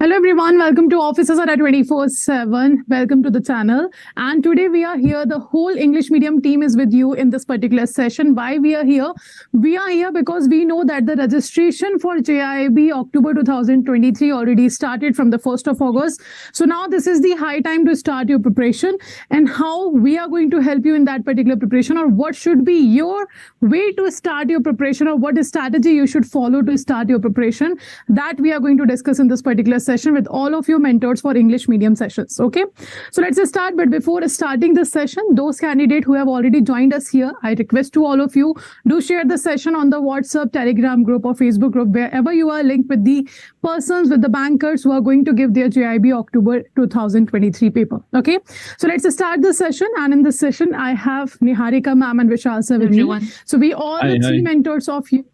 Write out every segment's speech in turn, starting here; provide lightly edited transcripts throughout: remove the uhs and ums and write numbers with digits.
Hello everyone, welcome to Officers Adda 24/7. Welcome to the channel. And today we are here. The whole English medium team is with you in this particular session. Why we are here? We are here because we know that the registration for JAIIB October 2023 already started from the 1st of August. So now this is the high time to start your preparation, and how we are going to help you in that particular preparation, or what should be your way to start your preparation, or what strategy you should follow to start your preparation. That we are going to discuss in this particular session with all of your mentors for English medium sessions. Okay, so let's just start. But before starting this session, those candidates who have already joined us here, I request to all of you, do share the session on the WhatsApp, Telegram group, or Facebook group, wherever you are, linked with the persons, with the bankers who are going to give their JIB October 2023 paper. Okay, so let's start the session. And in this session, I have Niharika ma'am and Vishal sir with me. So we all the three mentors of you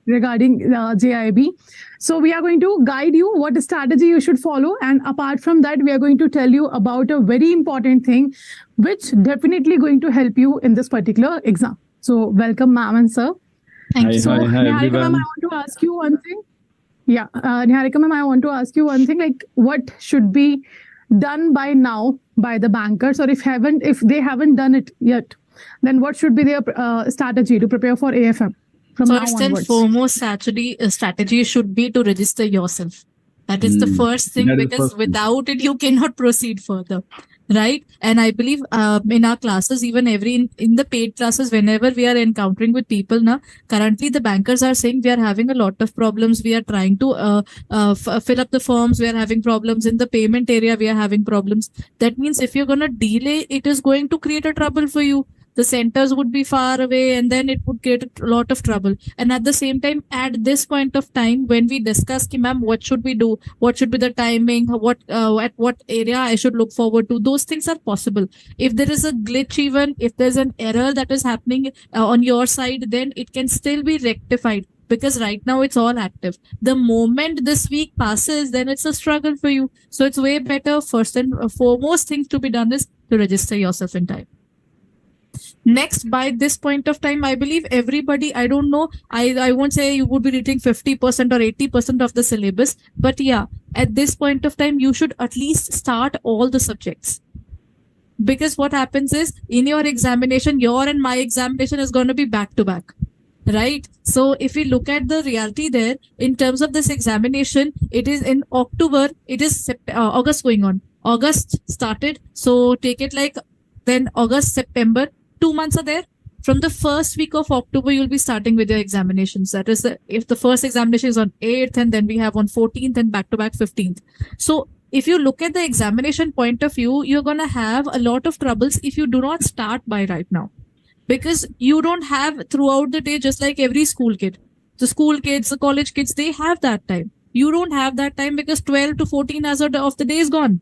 regarding JIB. So we are going to guide you what strategy you should follow. And apart from that, we are going to tell you about a very important thing, which definitely going to help you in this particular exam. So welcome, ma'am and sir. Thank you. So Niharika ma'am, I want to ask you one thing. Yeah, Niharika ma'am, I want to ask you one thing, like what should be done by now by the bankers, or if they haven't done it yet, then what should be their strategy to prepare for AFM? First and foremost, strategy should be to register yourself. That is the first thing, because without it, you cannot proceed further. Right. And I believe in our classes, even in the paid classes, whenever we are encountering with people now, currently the bankers are saying we are having a lot of problems. We are trying to fill up the forms. We are having problems in the payment area. We are having problems. That means if you're going to delay, it is going to create a trouble for you. The centers would be far away, and then it would create a lot of trouble. And at the same time, at this point of time, when we discuss, ma'am, what should we do? What should be the timing? At what area I should look forward to? Those things are possible. If there is a glitch, even if there's an error that is happening on your side, then it can still be rectified. Because right now it's all active. The moment this week passes, then it's a struggle for you. So it's way better. First and foremost thing to be done is to register yourself in time. Next, by this point of time, I believe everybody, I don't know, I won't say you would be reading 50% or 80% of the syllabus, but yeah, at this point of time, you should at least start all the subjects. Because what happens is, in your examination, your and my examination is going to be back to back. Right. So if we look at the reality there, in terms of this examination, it is in October, it is August going on. August started. So take it like then August, September, 2 months are there. From the first week of October, you'll be starting with your examinations. That is, if the first examination is on 8th, and then we have on 14th and back to back 15th. So if you look at the examination point of view, you're going to have a lot of troubles if you do not start by right now. Because you don't have throughout the day, just like every school kid. The school kids, the college kids, they have that time. You don't have that time because 12 to 14 hours of the day is gone.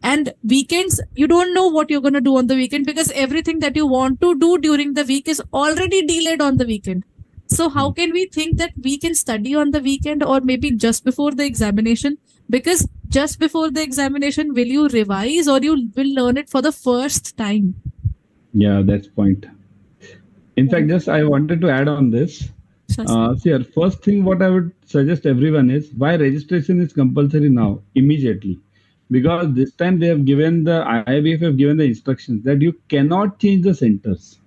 And weekends, you don't know what you're going to do on the weekend, because everything that you want to do during the week is already delayed on the weekend. So how can we think that we can study on the weekend, or maybe just before the examination? Because just before the examination, will you revise, or you will learn it for the first time? Yeah, that's point. In fact, just I wanted to add on this. See, first thing what I would suggest everyone is, why registration is compulsory now, immediately. Because this time they have given the IIBF have given the instructions that you cannot change the centers.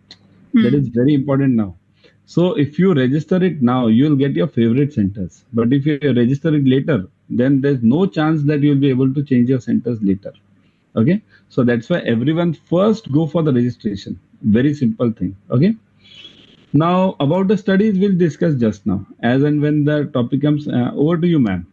That is very important now. So if you register it now, you'll get your favorite centers. But if you register it later, then there's no chance that you'll be able to change your centers later. Okay. So that's why everyone first go for the registration. Very simple thing. Okay. Now about the studies, we'll discuss just now. As and when the topic comes, over to you, ma'am.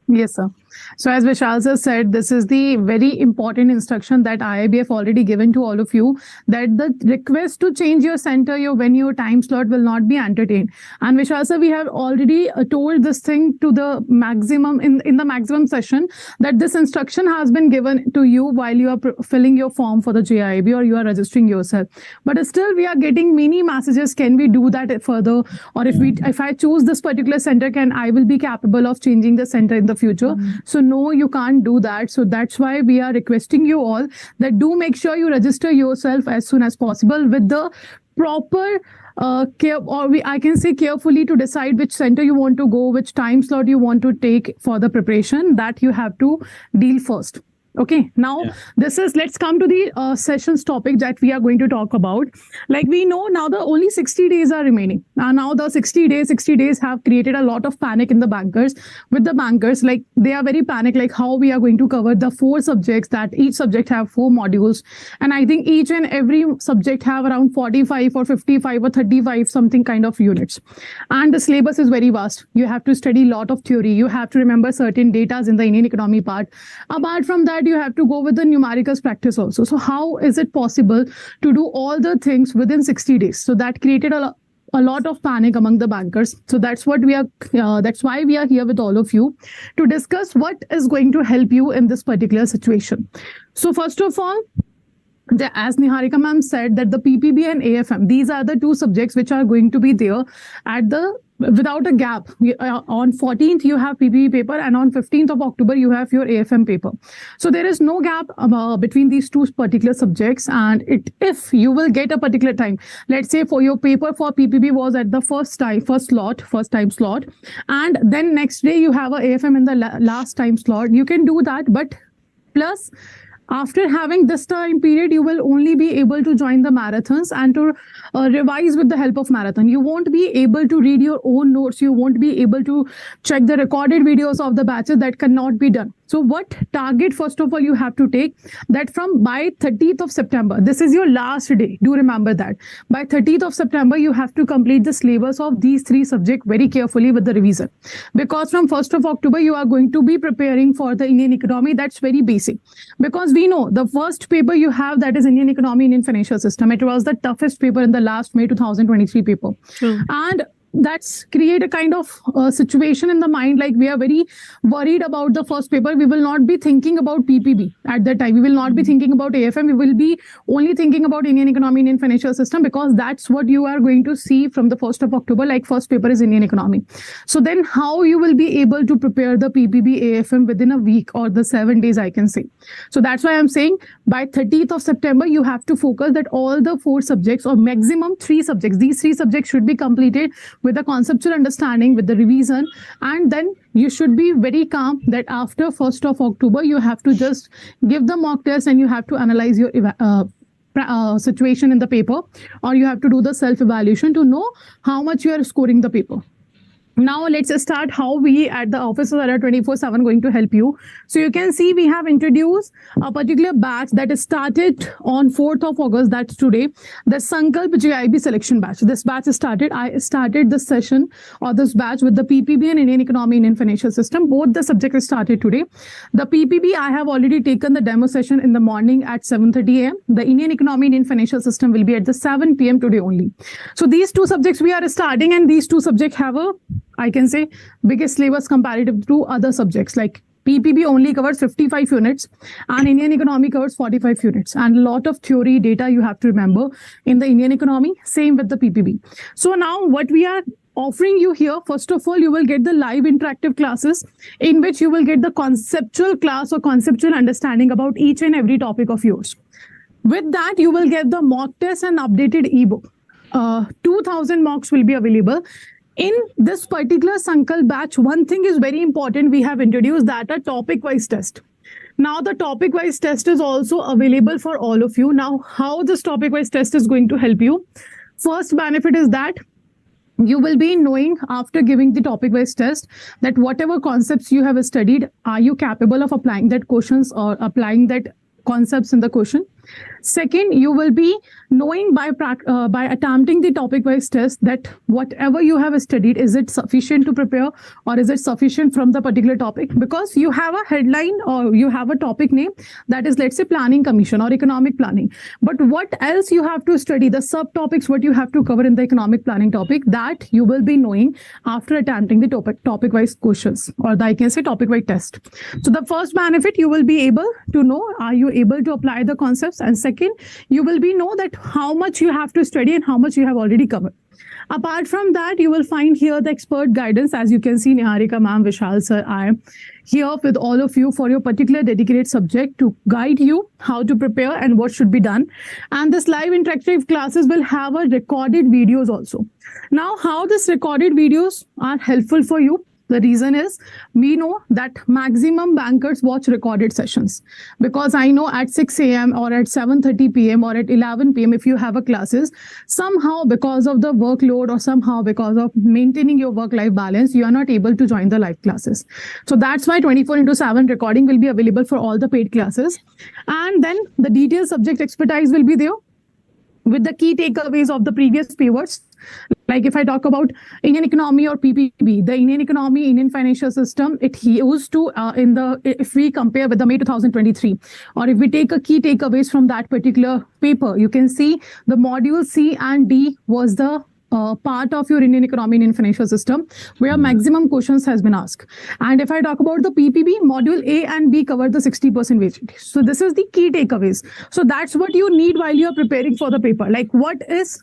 Yes, sir. So as Vishal sir said, this is the very important instruction that IIBF already given to all of you, that the request to change your center, your venue, time slot will not be entertained. And Vishal sir, we have already told this thing to the maximum in the maximum session, that this instruction has been given to you while you are filling your form for the JIB, or you are registering yourself. But still we are getting many messages, can we do that further? Or if I choose this particular center, I will be capable of changing the center in the future? So no, you can't do that. So that's why we are requesting you all that do make sure you register yourself as soon as possible with the proper I can say carefully to decide which center you want to go, which time slot you want to take for the preparation, that you have to deal first. Okay, now let's come to the sessions topic that we are going to talk about. Like we know now the only 60 days are remaining. Now the 60 days have created a lot of panic in the bankers. With the bankers, like they are very panicked, like how we are going to cover the 4 subjects, that each subject have 4 modules. And I think each and every subject have around 45 or 55 or 35 something kind of units. And the syllabus is very vast. You have to study a lot of theory. You have to remember certain data in the Indian economy part. Apart from that, you have to go with the numericals practice also. So how is it possible to do all the things within 60 days? So that created a lot of panic among the bankers. So that's what we are. That's why we are here with all of you to discuss what is going to help you in this particular situation. So first of all, as Niharika ma'am said, that the PPB and AFM, these are the 2 subjects which are going to be there at the without a gap. On 14th you have PPB paper, and on 15th of October you have your AFM paper. So there is no gap between these 2 particular subjects. And if you will get a particular time, let's say for your paper for PPB was at the first time slot, and then next day you have a AFM in the last time slot, you can do that. But plus, after having this time period, you will only be able to join the marathons and to revise with the help of marathon. You won't be able to read your own notes. You won't be able to check the recorded videos of the batches. That cannot be done. So what target, first of all, you have to take that from by 30th of September. This is your last day. Do remember that. By 30th of September, you have to complete the syllabus of these 3 subjects very carefully with the revision. Because from 1st of October, you are going to be preparing for the Indian economy. That's very basic. Because we know the first paper you have, that is Indian economy, Indian financial system. It was the toughest paper in the last May 2023 paper. And that's create a kind of situation in the mind, like we are very worried about the first paper. We will not be thinking about PPB at that time. We will not be thinking about AFM. We will be only thinking about Indian economy, Indian financial system, because that's what you are going to see from the 1st of October, like first paper is Indian economy. So then how you will be able to prepare the PPB AFM within a week or the 7 days, I can say. So that's why I'm saying by 30th of September, you have to focus that all the 4 subjects or maximum 3 subjects, these 3 subjects should be completed with the conceptual understanding, with the revision, and then you should be very calm that after 1st of October, you have to just give the mock test and you have to analyze your situation in the paper, or you have to do the self-evaluation to know how much you are scoring the paper. Now let's start how we at the office of Adda 24/7 going to help you. So you can see we have introduced a particular batch that is started on 4th of August, that's today, the Sankalp JAIIB selection batch. This batch is started. I started this session or this batch with the PPB and Indian economy, Indian financial system. Both the subjects started today. The PPB, I have already taken the demo session in the morning at 7:30 a.m. The Indian economy, Indian financial system will be at the 7 p.m. today only. So these 2 subjects we are starting, and these 2 subjects have a, I can say, biggest syllabus comparative to other subjects. Like PPB only covers 55 units and Indian economy covers 45 units, and a lot of theory data you have to remember in the Indian economy, same with the PPB. So now what we are offering you here, first of all, you will get the live interactive classes in which you will get the conceptual class or conceptual understanding about each and every topic of yours. With that, you will get the mock test and updated ebook. 2000 mocks will be available. In this particular Sankalp batch, one thing is very important. We have introduced that a topic-wise test. Now the topic-wise test is also available for all of you. Now, how this topic-wise test is going to help you? First benefit is that you will be knowing after giving the topic-wise test that whatever concepts you have studied, are you capable of applying that questions or applying that concepts in the question? Second, you will be knowing by attempting the topic-wise test that whatever you have studied, is it sufficient to prepare or is it sufficient from the particular topic? Because you have a headline or you have a topic name that is, let's say, planning commission or economic planning. But what else you have to study, the subtopics, what you have to cover in the economic planning topic, that you will be knowing after attempting the topic-wise questions, or I can say topic-wise test. So the first benefit, you will be able to know, are you able to apply the concepts? And second, you will be know that how much you have to study and how much you have already covered. Apart from that, you will find here the expert guidance. As you can see, Niharika ma'am, Vishal sir, I am here with all of you for your particular dedicated subject to guide you how to prepare and what should be done. And this live interactive classes will have a recorded videos also. Now, how this recorded videos are helpful for you? The reason is we know that maximum bankers watch recorded sessions, because I know at 6 a.m. or at 7:30 p.m. or at 11 p.m. if you have a classes, somehow because of the workload or somehow because of maintaining your work-life balance, you are not able to join the live classes. So that's why 24/7 recording will be available for all the paid classes. And then the detailed subject expertise will be there with the key takeaways of the previous papers. Like if I talk about Indian economy or PPB, the Indian economy, Indian financial system, it used to if we compare with the May 2023, or if we take a key takeaways from that particular paper, you can see the module C and D was the part of your Indian economy, Indian financial system, where maximum questions has been asked. And if I talk about the PPB, module A and B cover the 60% weightage. So this is the key takeaways. So that's what you need while you are preparing for the paper. Like what is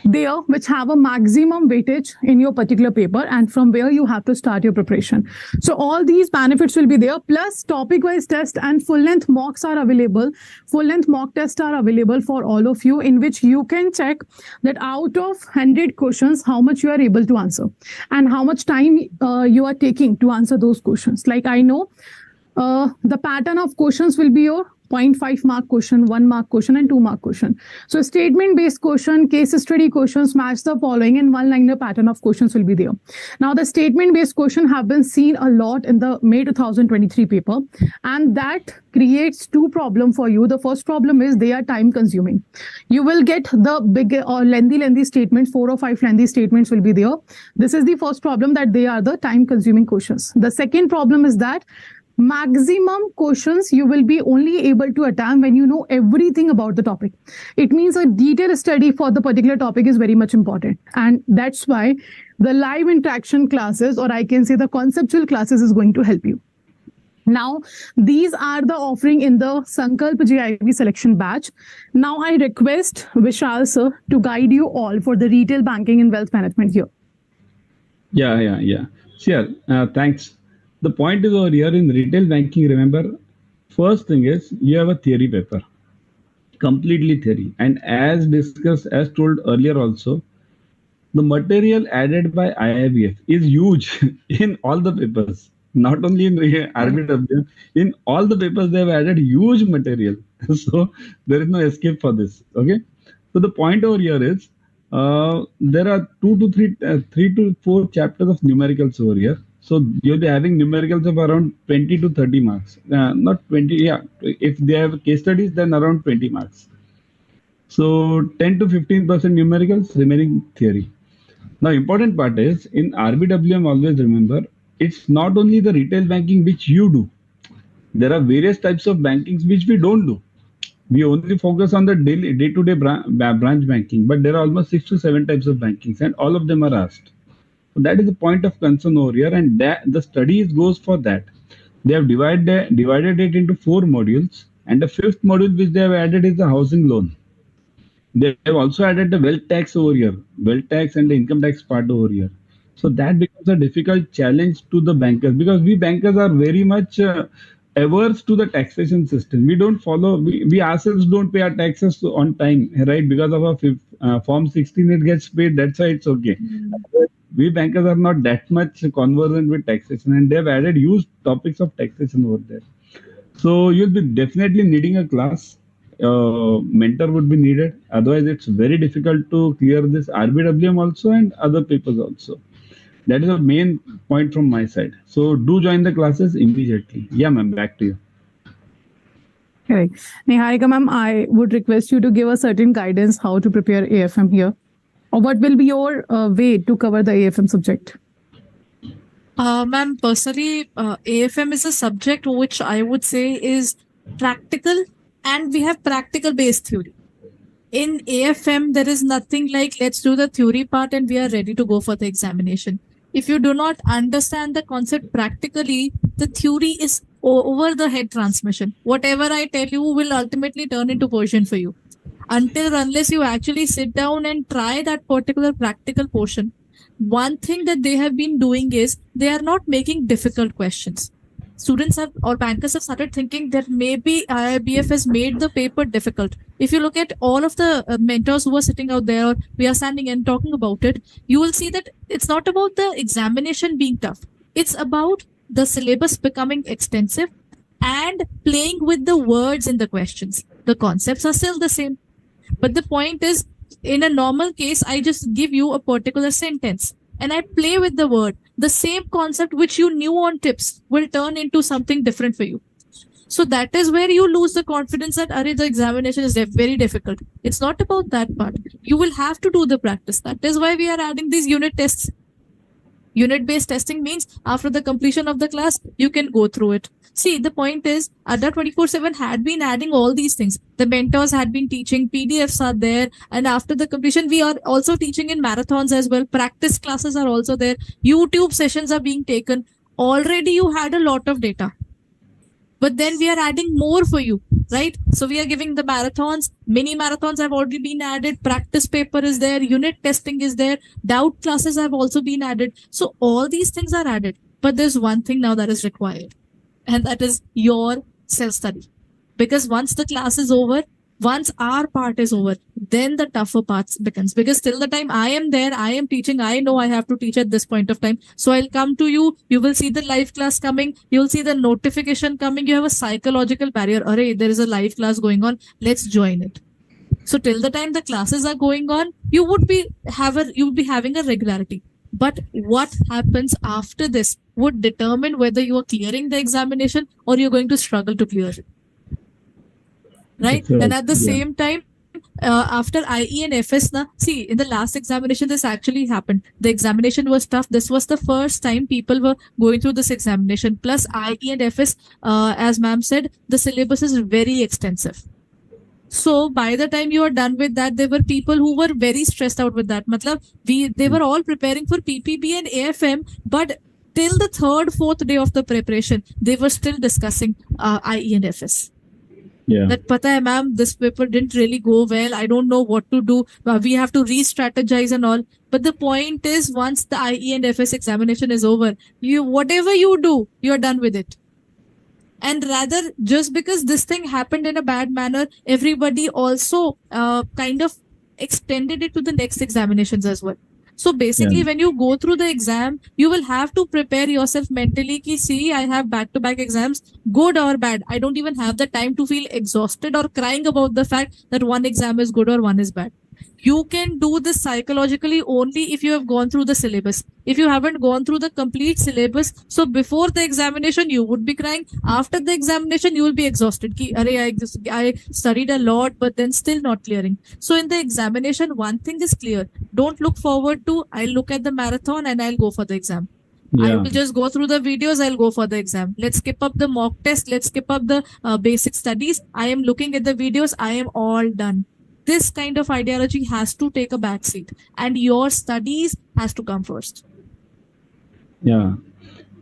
there which have a maximum weightage in your particular paper, and from where you have to start your preparation. So all these benefits will be there, plus topic wise test and full length mocks are available. Full length mock tests are available for all of you, in which you can check that out of 100 questions how much you are able to answer and how much time you are taking to answer those questions. Like I know the pattern of questions will be your 0.5 mark question, 1 mark question, and 2 mark question. So statement based question, case study questions, match the following, and one liner pattern of questions will be there. Now the statement based question have been seen a lot in the May 2023 paper, and that creates two problems for you. The first problem is they are time consuming. You will get the big or lengthy statements, 4 or 5 lengthy statements will be there. This is the first problem, that they are the time consuming questions. The second problem is that maximum questions you will be only able to attempt when you know everything about the topic. It means a detailed study for the particular topic is very much important. And that's why the live interaction classes, or I can say the conceptual classes, is going to help you. Now, these are the offering in the Sankalp JAIIB selection batch. Now, I request Vishal sir to guide you all for the retail banking and wealth management here. Yeah. Sure. Thanks. The point is over here in retail banking, remember, first thing is you have a theory paper, completely theory. And as discussed, as told earlier also, the material added by IIBF is huge in all the papers, not only in RBW, in all the papers they have added huge material. So there is no escape for this. Okay. So the point over here is there are 3 to 4 chapters of numericals over here. So you'll be having numericals of around 20 to 30 marks. Not 20, yeah. If they have case studies, then around 20 marks. So 10 to 15% numericals, remaining theory. Now, important part is in RBWM, always remember, it's not only the retail banking which you do. There are various types of bankings which we don't do. We only focus on the day-to-day branch banking, but there are almost 6 to 7 types of bankings, and all of them are asked. So that is the point of concern over here, and that the studies goes for that. They have divided it into 4 modules, and the 5th module which they have added is the housing loan. They have also added the wealth tax over here, wealth tax and the income tax part over here. So that becomes a difficult challenge to the bankers, because we bankers are very much averse to the taxation system. We don't follow, we ourselves don't pay our taxes on time, right? Because of our Form 16, it gets paid, that's why it's okay. We bankers are not that much conversant with taxation, and they've added huge topics of taxation over there. So you'll be definitely needing a class. Mentor would be needed. Otherwise, it's very difficult to clear this RBWM also and other papers also. That is the main point from my side. So do join the classes immediately. Yeah, ma'am, back to you. Correct. Niharika ma'am, I would request you to give a certain guidance how to prepare AFM here. Or what will be your way to cover the AFM subject? Ma'am, personally, AFM is a subject which I would say is practical, and we have practical based theory. In AFM, there is nothing like let's do the theory part and we are ready to go for the examination. If you do not understand the concept practically, the theory is over the head transmission. Whatever I tell you will ultimately turn into question for you. until unless you actually sit down and try that particular practical portion. One thing that they have been doing is they are not making difficult questions. Students have or bankers have started thinking that maybe IIBF has made the paper difficult. If you look at all of the mentors who are sitting out there, or we are standing and talking about it, you will see that it's not about the examination being tough. It's about the syllabus becoming extensive and playing with the words in the questions. The concepts are still the same. But the point is, in a normal case, I just give you a particular sentence and I play with the word. The same concept which you knew on tips will turn into something different for you. So that is where you lose the confidence that the examination is very difficult. It's not about that part. You will have to do the practice. That is why we are adding these unit tests. Unit-based testing means after the completion of the class, you can go through it. See, the point is, Adda 24/7 had been adding all these things. The mentors had been teaching, PDFs are there, and after the completion, we are also teaching in marathons as well. Practice classes are also there. YouTube sessions are being taken. Already you had a lot of data. But then we are adding more for you, right? So we are giving the marathons, mini marathons have already been added, practice paper is there, unit testing is there, doubt classes have also been added. So all these things are added. But there's one thing now that is required, and that is your self-study. Because once the class is over, once our part is over, then the tougher parts begins. Because till the time I am there, I am teaching, I know I have to teach at this point of time. So I'll come to you, you will see the live class coming, you'll see the notification coming, you have a psychological barrier. Array, there is a live class going on, let's join it. So till the time the classes are going on, you would be having a regularity. But what happens after this would determine whether you are clearing the examination or you're going to struggle to clear it. Right? And at the same time, after IE and FS, see, in the last examination, this actually happened. The examination was tough. This was the first time people were going through this examination. Plus IE and FS, as ma'am said, the syllabus is very extensive. So by the time you are done with that, there were people who were very stressed out with that. They were all preparing for PPB and AFM, but till the third, fourth day of the preparation, they were still discussing IE and FS. Yeah. That pata hai ma'am, this paper didn't really go well. I don't know what to do. We have to re-strategize and all. But the point is, once the IE and FS examination is over, whatever you do, you're done with it. And rather, just because this thing happened in a bad manner, everybody also kind of extended it to the next examinations as well. So basically, when you go through the exam, you will have to prepare yourself mentally ki, see, I have back-to-back exams, good or bad. I don't even have the time to feel exhausted or crying about the fact that one exam is good or one is bad. You can do this psychologically only if you have gone through the syllabus. If you haven't gone through the complete syllabus, so before the examination, you would be crying. After the examination, you will be exhausted. Ki, I studied a lot, but then still not clearing. So in the examination, one thing is clear. Don't look forward to, I'll look at the marathon and I'll go for the exam. I will just go through the videos, I'll go for the exam. Let's skip up the mock test. Let's skip up the basic studies. I am looking at the videos. I am all done. This kind of ideology has to take a backseat, and your studies has to come first. Yeah.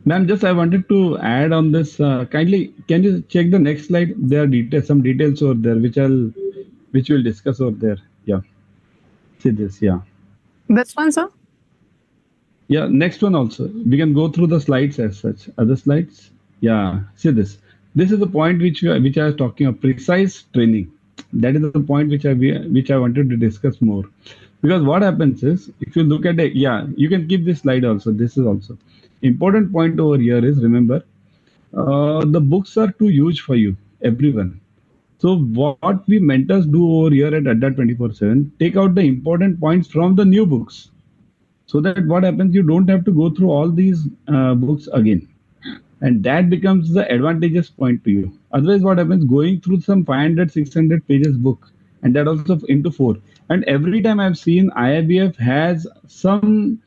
Ma'am, just I wanted to add on this. Kindly, can you check the next slide? There are some details over there, which we'll discuss over there. Yeah. See this, yeah. This one, sir? Yeah, next one also. We can go through the slides as such. Other slides? Yeah, see this. This is the point which I was talking of, precise training. That is the point which I wanted to discuss more. Because what happens is, if you look at it, you can keep this slide also. This is also important point over here is, remember, the books are too huge for you, everyone. So what we mentors do over here at Adda 24/7, take out the important points from the new books. So that what happens, you don't have to go through all these books again. And that becomes the advantageous point to you. Otherwise, what happens, going through some 500, 600 pages book, and that also into 4. And every time I've seen IIBF has some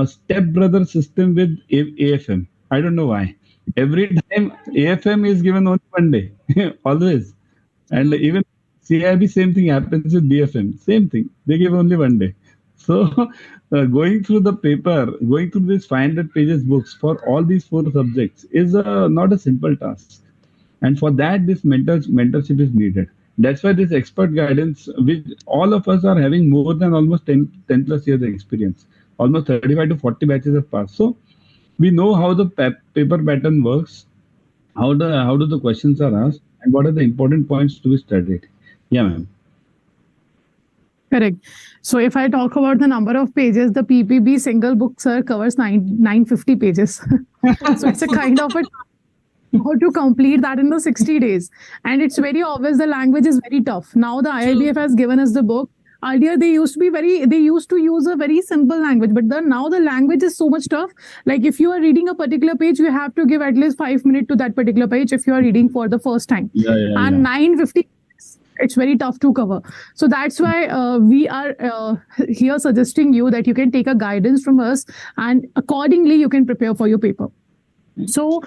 stepbrother system with AFM. I don't know why. Every time AFM is given only one day, always. And even CIB, same thing happens with BFM. Same thing. They give only one day. So going through the paper, going through these 500 pages books for all these 4 subjects is not a simple task. And for that, this mentorship is needed. That's why this expert guidance, which all of us are having more than almost 10 plus years of experience, almost 35 to 40 batches have passed. So we know how the paper pattern works, how do the questions are asked, and what are the important points to be studied. Yeah, ma'am. Correct. So if I talk about the number of pages, the PPB single book, sir, covers 950 pages. So it's a kind of a how to complete that in the 60 days. And it's very obvious the language is very tough. Now the IIBF has given us the book. Earlier they used to use a very simple language, but now the language is so much tough. Like if you are reading a particular page, you have to give at least 5 minutes to that particular page if you are reading for the first time. And 950, it's very tough to cover. So that's why we are here suggesting you that you can take a guidance from us, and accordingly you can prepare for your paper. So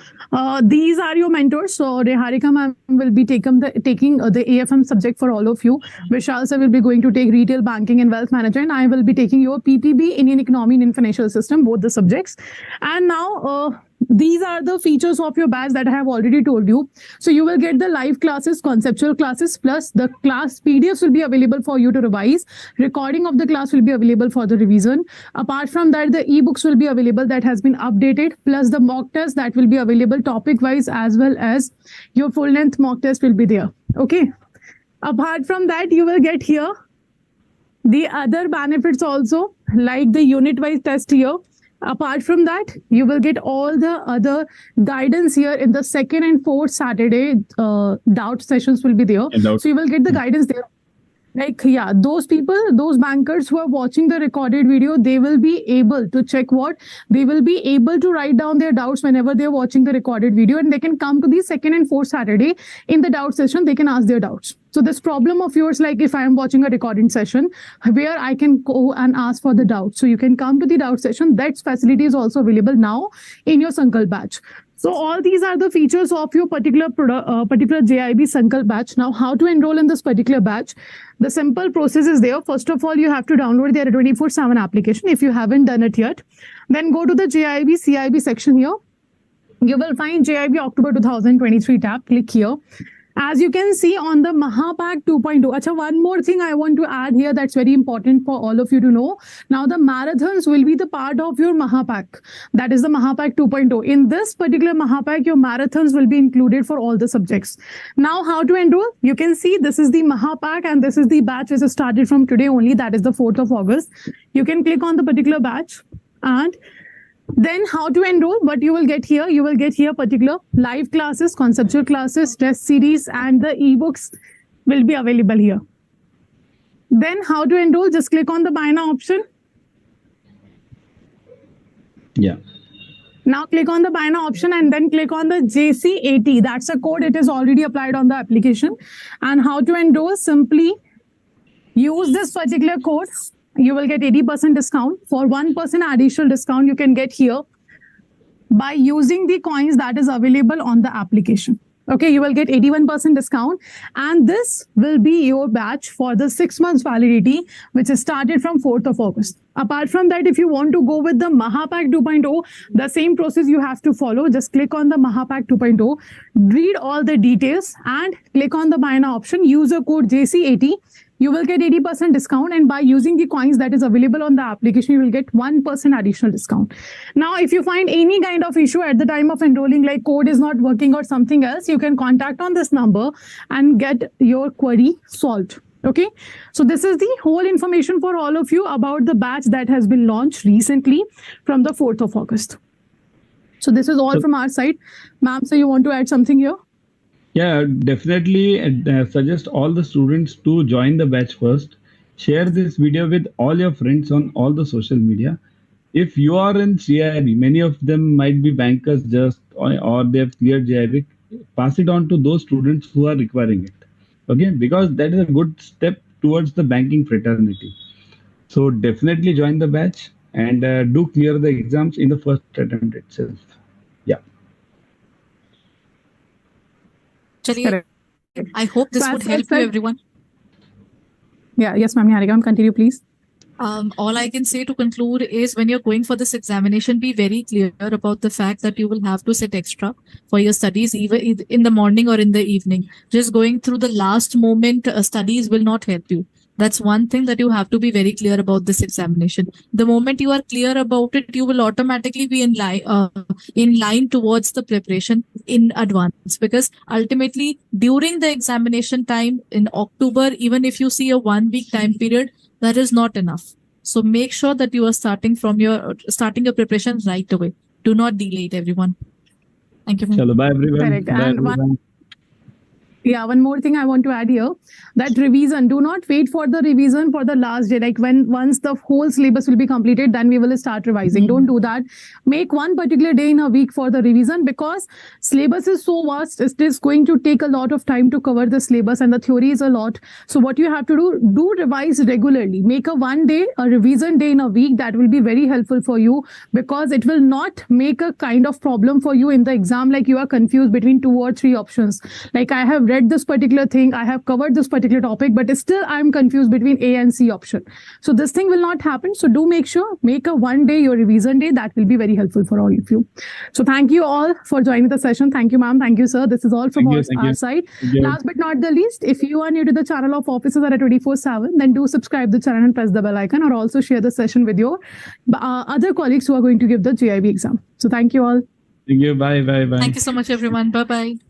these are your mentors. So Reharika ma'am will be taking the AFM subject for all of you. Vishal sir will be going to take retail banking and wealth management, and I will be taking your PPB, Indian economy and financial system, both the subjects. And now these are the features of your batch that I have already told you. So you will get the live classes, conceptual classes, plus the class PDFs will be available for you to revise. Recording of the class will be available for the revision. Apart from that, the ebooks will be available that has been updated, plus the mock test that will be available topic wise, as well as your full length mock test will be there. Okay. Apart from that, you will get here the other benefits also, like the unit wise test here. Apart from that, you will get all the other guidance here in the second and fourth Saturday. Doubt sessions will be there. So you will get the guidance there. Like, yeah, those people, those bankers who are watching the recorded video, they will be able to check they will be able to write down their doubts whenever they're watching the recorded video, and they can come to the second and fourth Saturday in the doubt session. They can ask their doubts. So this problem of yours, like if I am watching a recording session where I can go and ask for the doubt, so you can come to the doubt session. That facility is also available now in your Sankalp batch. So all these are the features of your particular JAIIB Sankalp batch. Now, how to enroll in this particular batch? The simple process is there. First of all, you have to download the 24/7 application. If you haven't done it yet, then go to the JAIIB CIB section here. You will find JAIIB October 2023 tab. Click here. As you can see on the Mahapack 2.0. Achha, one more thing I want to add here that's very important for all of you to know. Now the marathons will be the part of your Mahapack. That is the Mahapack 2.0. In this particular Mahapack, your marathons will be included for all the subjects. Now how to enroll? You can see this is the Mahapack and this is the batch which is started from today only. That is the 4th of August. You can click on the particular batch, and then how to enroll? What you will get here, particular live classes, conceptual classes, test series, and the ebooks will be available here. Then how to enroll? Just click on the buy now option. Yeah. Now click on the buy now option and then click on the JC80. That's a code. It is already applied on the application. And how to enroll? Simply use this particular code. You will get 80% discount. For 1% additional discount, you can get here by using the coins that is available on the application. Okay, you will get 81% discount, and this will be your batch for the 6 months validity, which is started from 4th of August. Apart from that, if you want to go with the Mahapack 2.0, the same process you have to follow. Just click on the Mahapack 2.0, read all the details, and click on the buy now option. User code JC80. You will get 80% discount, and by using the coins that is available on the application, you will get 1% additional discount. Now, if you find any kind of issue at the time of enrolling, like code is not working or something else, you can contact on this number and get your query solved. Okay, so this is the whole information for all of you about the batch that has been launched recently from the 4th of August. So this is all from our side. Ma'am, so you want to add something here? Yeah, definitely suggest all the students to join the batch first. Share this video with all your friends on all the social media. If you are in JAIIB, many of them might be bankers just or they have cleared JAIIB, pass it on to those students who are requiring it. Okay, because that is a good step towards the banking fraternity. So definitely join the batch and do clear the exams in the first attempt itself. Yeah. I hope this would help you, everyone. Yeah, yes, ma'am. Harika, continue, please. All I can say to conclude is when you're going for this examination, be very clear about the fact that you will have to sit extra for your studies, even in the morning or in the evening. Just going through the last moment studies will not help you. That's one thing that you have to be very clear about this examination. The moment you are clear about it, you will automatically be in line towards the preparation in advance. Because ultimately, during the examination time in October, even if you see a 1 week time period, that is not enough. So make sure that you are starting your preparation right away. Do not delay it, everyone. Thank you. Chalo, bye everyone. Correct. Bye, And everyone. one more thing I want to add here, that revision, do not wait for the revision for the last day. Like once the whole syllabus will be completed, then we will start revising. Don't do that. Make one particular day in a week for the revision, because syllabus is so vast. It is going to take a lot of time to cover the syllabus, and the theory is a lot. So what you have to do revise regularly. Make a revision day in a week. That will be very helpful for you, because it will not make a kind of problem for you in the exam, like you are confused between 2 or 3 options. Like I have read this particular thing, I have covered this particular topic, but still I'm confused between A and C option. So this thing will not happen. So do make sure, make a one day your revision day. That will be very helpful for all of you. So thank you all for joining the session. Thank you, ma'am. Thank you, sir. This is all from our side. Last but not the least, if you are new to the channel of Officers Adda 24/7, then do subscribe the channel and press the bell icon, or also share the session with your other colleagues who are going to give the JAIIB exam. So thank you all. Thank you. Bye. Thank you so much, everyone. Bye-bye.